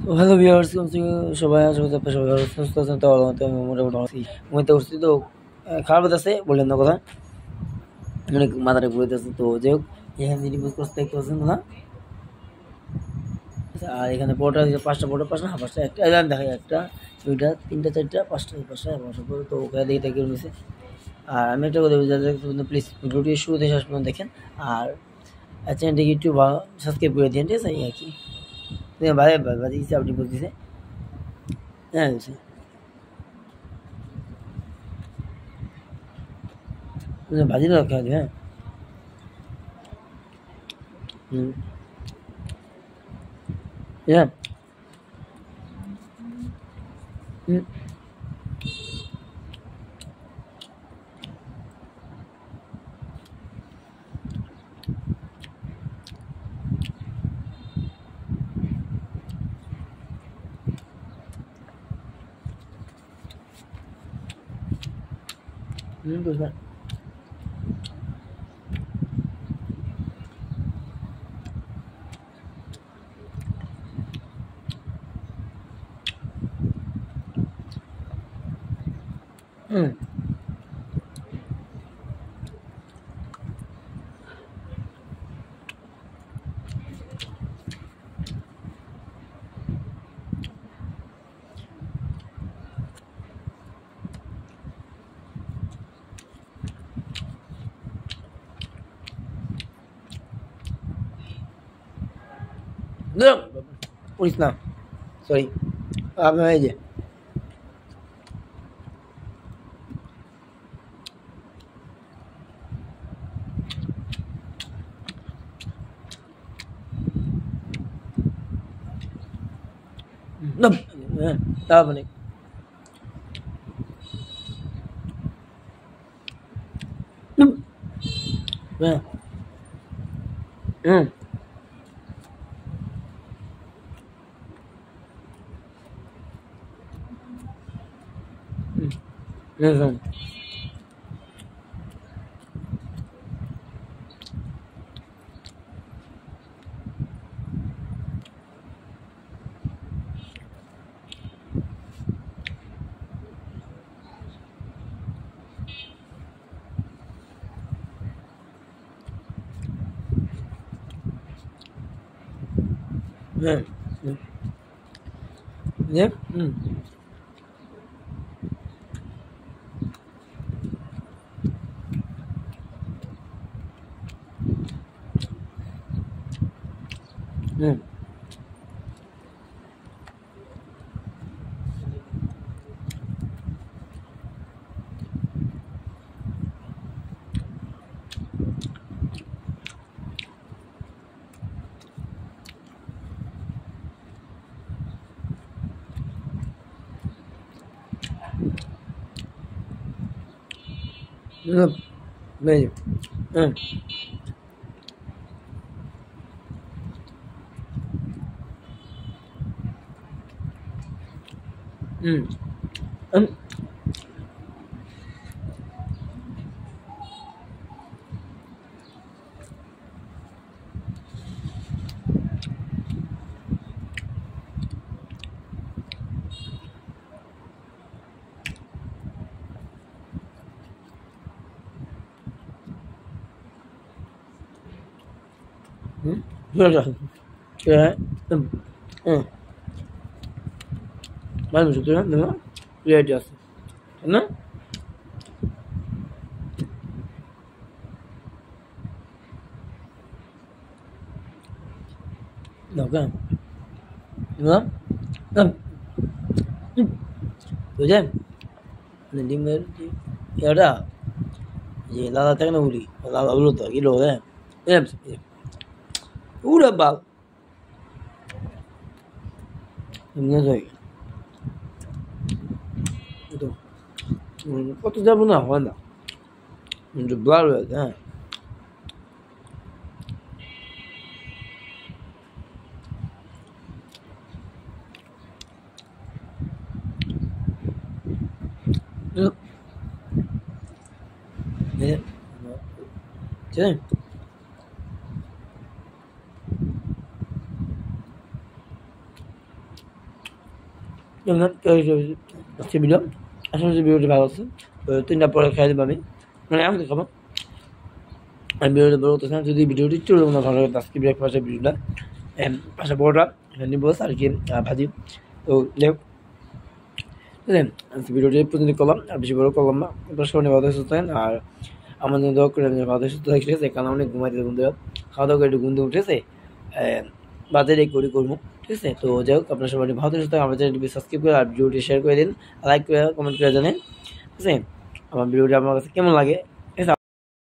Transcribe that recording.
তো hello viewers, সবাই আশা করি আপনারা সবাই ভালো সুস্থ আছেন। তো আমি মোটামুটি ভালো আছি। ঘুমাইতে উঠছি তো খারাপ আছে বললেন না কথা, অনেক মাথাটা ঘুরাইতেছে। তো যাই হোক, এখানে রিপোজ করতে দেখতে পাচ্ছেন না? আচ্ছা, আর এখানে পরোটা দিচ্ছে 5টা পরোটা, 5 না 5টা, একটা এলাম দেখাই, 1টা 2টা 3টা 4টা 5টা 5টা 5টা পরে তো ওখানে দেখে দেখে নিয়েছে। আর আমি একটা কথা বলছি, যাদের প্লিজ ভিডিওটি শুরু থেকে শেষ পর্যন্ত দেখেন, আর চ্যানেলটিকে একটু সাবস্ক্রাইব করে দিন, ঠিক আছে? এই আর কি ভাই ভাই দিচ্ছে, আপনি বলতেছে হ্যাঁ দিচ্ছে ভাজি না খেয়ে দিই, হ্যাঁ। হুম, হ্যাঁ। হুম, বুঝলাম। হুম, পড়িস না, সরি। আপনার এই যে না, হ্যাঁ, তা মানে হ্যাঁ, হুম, হুম, হ্যাঁ, যে হুম, হুম, হুম, এই যে, হুম, হুম, হুম, হুম, হ্যাঁ, হুম, হুম, ভালো সত্যি না, না, রেডি আছে, তাই না? দরকার না, বুঝলেন? মানে ডিমের যে এটা যে লাদা থাকে না উলি, লাদা উলো তো গিলো, হ্যাঁ, উড়ে বাল এমনি যাই তো, কত যাবো না হয় না, কিন্তু ব্লার হয়ে যায়, হ্যাঁ। ঠিক যেমন আজকে ভিডিও আসলে যদি ভিডিওটি ভালো আছে তো 3টা পরে খাই দেবো আমি, মানে আমি খাবো। আমি ভিডিওটি বড় করতেছিলাম, যদি ভিডিওটি একটু ভালো লাগে আজকে ব্রেকফাস্টের ভিডিওটা পাশে বড়টা নিবস আর কি ভাজি। তো যাই হোক ভিডিওটি প্রতিদিন করলাম, আর বেশি বড় করলাম না। আপনার সবাই ভালো সুস্থ থাকেন, আর আমাদের দোয়া করে ভালো সুস্থ থাকে, ঠিক আছে? কারণ অনেক ঘুমাইতে বন্ধুরা, খাওয়া দাওয়া করে একটু ঘুমতে উঠেছে, বাজারে করি করবো, ঠিক আছে? তো যাই হোক আপনার সবাই ভালো সুস্থ থাকেন, আমার চ্যানেলটি সাবস্ক্রাইব করে আর ভিডিওটি শেয়ার করে দিন, লাইক করে কমেন্ট করে জানেন, ঠিক আছে? আমার ভিডিওটি আপনার কাছে কেমন লাগে